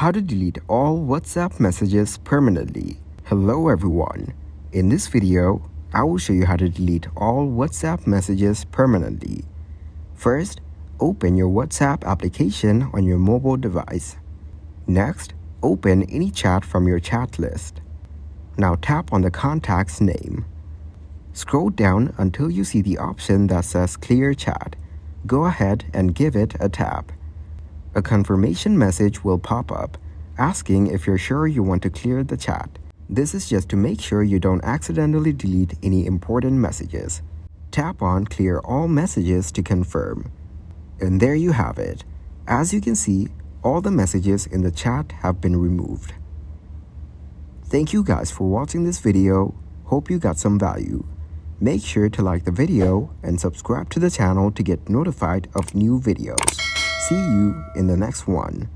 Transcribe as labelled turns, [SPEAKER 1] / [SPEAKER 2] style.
[SPEAKER 1] How to delete all WhatsApp messages permanently. Hello everyone. In this video, I will show you how to delete all WhatsApp messages permanently. First, open your WhatsApp application on your mobile device. Next, open any chat from your chat list. Now tap on the contact's name. Scroll down until you see the option that says Clear Chat. Go ahead and give it a tap. A confirmation message will pop up, asking if you're sure you want to clear the chat. This is just to make sure you don't accidentally delete any important messages. Tap on Clear All Messages to confirm. And there you have it. As you can see, all the messages in the chat have been removed. Thank you guys for watching this video. Hope you got some value. Make sure to like the video and subscribe to the channel to get notified of new videos. See you in the next one.